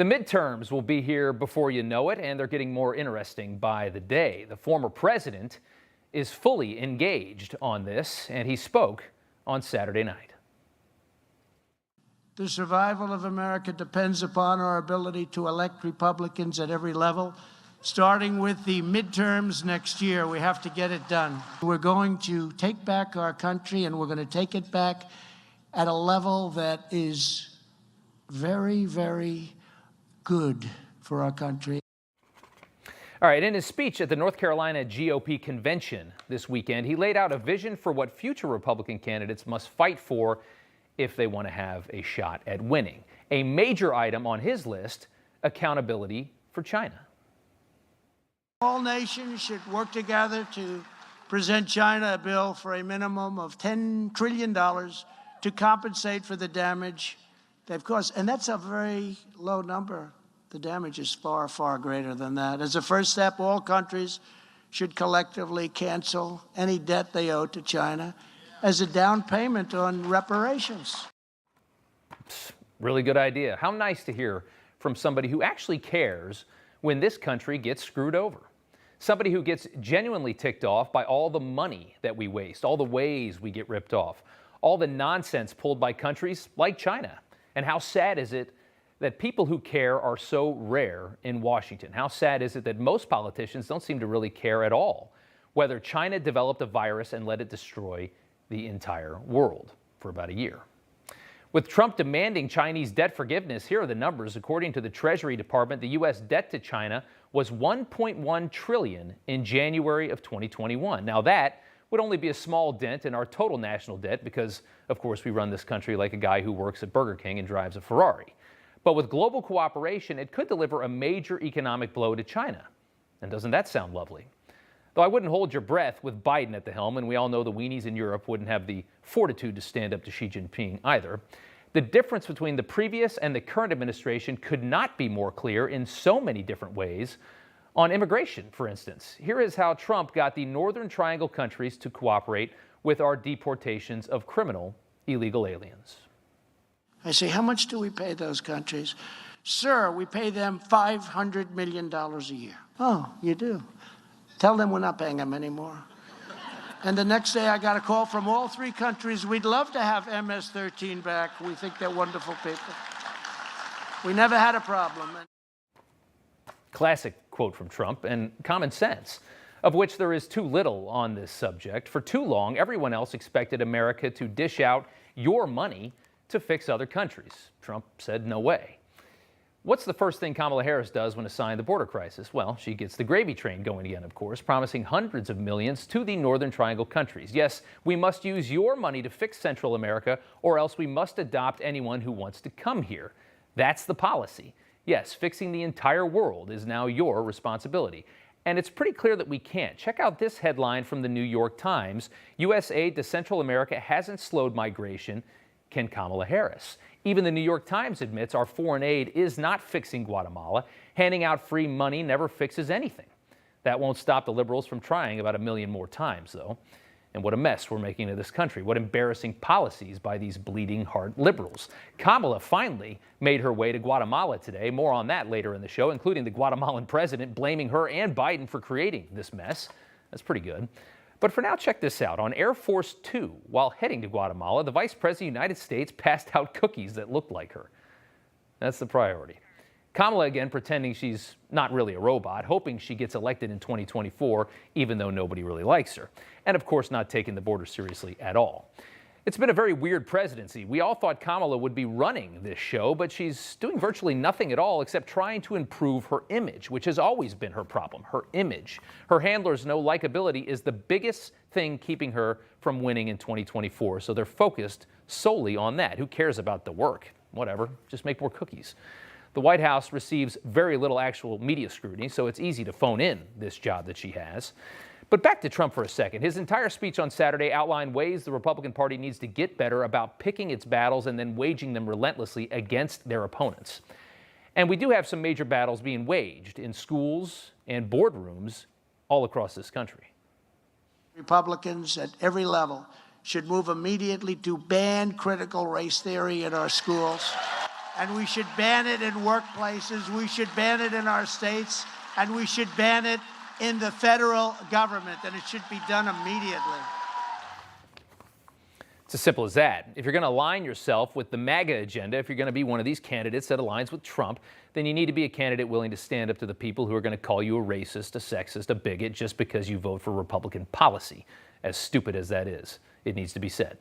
The midterms will be here before you know it, and they're getting more interesting by the day. The former president is fully engaged on this, and he spoke on Saturday night. The survival of America depends upon our ability to elect Republicans at every level. Starting with the midterms next year, we have to get it done. We're going to take back our country, and we're going to take it back at a level that is very, very good for our country. All right, in his speech at the North Carolina GOP convention this weekend, he laid out a vision for what future Republican candidates must fight for if they want to have a shot at winning. A major item on his list, accountability for China. All nations should work together to present China a bill for a minimum of $10 trillion to compensate for the damage they've caused. And that's a very low number. The damage is far, far greater than that. As a first step, all countries should collectively cancel any debt they owe to China as a down payment on reparations. Really good idea. How nice to hear from somebody who actually cares when this country gets screwed over. Somebody who gets genuinely ticked off by all the money that we waste, all the ways we get ripped off, all the nonsense pulled by countries like China. And how sad is it that people who care are so rare in Washington? How sad is it that most politicians don't seem to really care at all whether China developed a virus and let it destroy the entire world for about a year? With Trump demanding Chinese debt forgiveness, here are the numbers. According to the Treasury Department, the U.S. debt to China was $1.1 trillion in January of 2021. Now that would only be a small dent in our total national debt because, of course, we run this country like a guy who works at Burger King and drives a Ferrari. But with global cooperation, it could deliver a major economic blow to China. And doesn't that sound lovely? Though I wouldn't hold your breath with Biden at the helm, and we all know the weenies in Europe wouldn't have the fortitude to stand up to Xi Jinping either. The difference between the previous and the current administration could not be more clear in so many different ways. On immigration, for instance, here is how Trump got the Northern Triangle countries to cooperate with our deportations of criminal illegal aliens. I say, how much do we pay those countries? Sir, we pay them $500 million a year. Oh, you do? Tell them we're not paying them anymore. And the next day I got a call from all three countries. We'd love to have MS-13 back. We think they're wonderful people. We never had a problem. Classic quote from Trump, and common sense, of which there is too little on this subject. For too long, everyone else expected America to dish out your money to fix other countries. Trump said no way. What's the first thing Kamala Harris does when assigned the border crisis? Well, she gets the gravy train going again, of course, promising hundreds of millions to the Northern Triangle countries. Yes, we must use your money to fix Central America, or else we must adopt anyone who wants to come here. That's the policy. Yes, fixing the entire world is now your responsibility. And it's pretty clear that we can't. Check out this headline from the New York Times. U.S. aid to Central America hasn't slowed migration. Can Kamala Harris? Even the New York Times admits our foreign aid is not fixing Guatemala. Handing out free money never fixes anything. That won't stop the liberals from trying about 1 million more times, though. And what a mess we're making of this country. What embarrassing policies by these bleeding heart liberals. Kamala finally made her way to Guatemala today. More on that later in the show, including the Guatemalan president blaming her and Biden for creating this mess. That's pretty good. But for now, check this out. On Air Force Two, while heading to Guatemala, the Vice President of the United States passed out cookies that looked like her. That's the priority. Kamala again pretending she's not really a robot, hoping she gets elected in 2024, even though nobody really likes her. And of course, not taking the border seriously at all. It's been a very weird presidency. We all thought Kamala would be running this show, but she's doing virtually nothing at all except trying to improve her image, which has always been her problem, her image. Her handlers know likability is the biggest thing keeping her from winning in 2024, so they're focused solely on that. Who cares about the work? Whatever, just make more cookies. The White House receives very little actual media scrutiny, so it's easy to phone in this job that she has. But back to Trump for a second. His entire speech on Saturday outlined ways the Republican Party needs to get better about picking its battles and then waging them relentlessly against their opponents. And we do have some major battles being waged in schools and boardrooms all across this country. Republicans at every level should move immediately to ban critical race theory in our schools. And we should ban it in workplaces, we should ban it in our states, and we should ban it in the federal government, and it should be done immediately. It's as simple as that. If you're going to align yourself with the MAGA agenda, if you're going to be one of these candidates that aligns with Trump, then you need to be a candidate willing to stand up to the people who are going to call you a racist, a sexist, a bigot just because you vote for Republican policy. As stupid as that is, it needs to be said.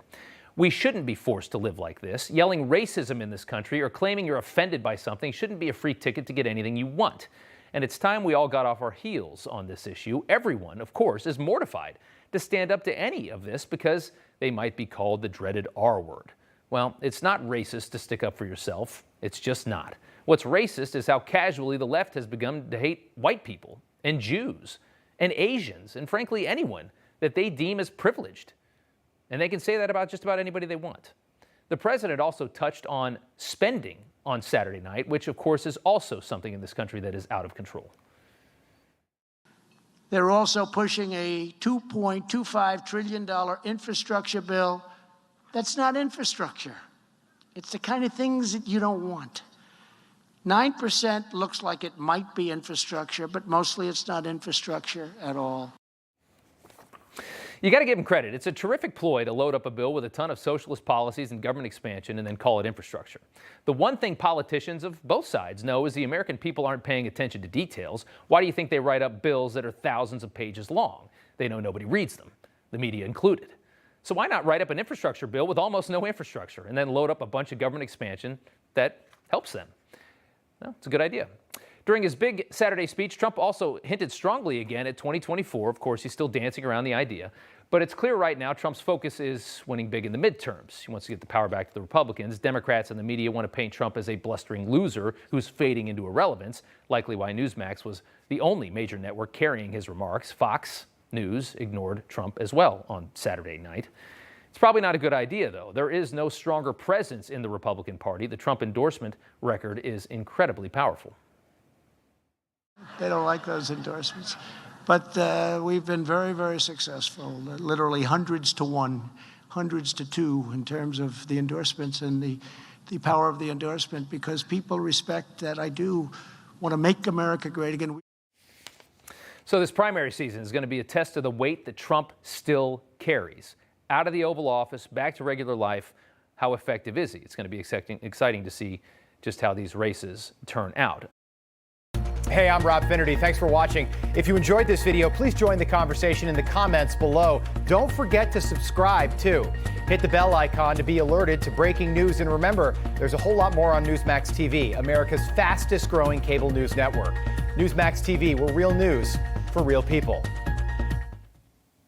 We shouldn't be forced to live like this. Yelling racism in this country or claiming you're offended by something shouldn't be a free ticket to get anything you want. And it's time we all got off our heels on this issue. Everyone, of course, is mortified to stand up to any of this because they might be called the dreaded R word. Well, it's not racist to stick up for yourself. It's just not. What's racist is how casually the left has begun to hate white people and Jews and Asians and frankly anyone that they deem as privileged. And they can say that about just about anybody they want. The president also touched on spending on Saturday night, which of course is also something in this country that is out of control. They're also pushing a $2.25 trillion infrastructure bill. That's not infrastructure. It's the kind of things that you don't want. 9% looks like it might be infrastructure, but mostly it's not infrastructure at all. You got to give them credit. It's a terrific ploy to load up a bill with a ton of socialist policies and government expansion and then call it infrastructure. The one thing politicians of both sides know is the American people aren't paying attention to details. Why do you think they write up bills that are thousands of pages long? They know nobody reads them, the media included. So why not write up an infrastructure bill with almost no infrastructure and then load up a bunch of government expansion that helps them? Well, it's a good idea. During his big Saturday speech, Trump also hinted strongly again at 2024. Of course, he's still dancing around the idea. But it's clear right now Trump's focus is winning big in the midterms. He wants to get the power back to the Republicans. Democrats and the media want to paint Trump as a blustering loser who's fading into irrelevance, likely why Newsmax was the only major network carrying his remarks. Fox News ignored Trump as well on Saturday night. It's probably not a good idea, though. There is no stronger presence in the Republican Party. The Trump endorsement record is incredibly powerful. They don't like those endorsements. But we've been very, very successful, literally hundreds to 1, hundreds to 2 in terms of the endorsements and the power of the endorsement, because people respect that I do want to make America great again. So this primary season is going to be a test of the weight that Trump still carries. Out of the Oval Office, back to regular life, how effective is he? It's going to be exciting to see just how these races turn out. Hey, I'm Rob Finnerty. Thanks for watching. If you enjoyed this video, please join the conversation in the comments below. Don't forget to subscribe, too. Hit the bell icon to be alerted to breaking news. And remember, there's a whole lot more on Newsmax TV, America's fastest growing cable news network. Newsmax TV, we're real news for real people.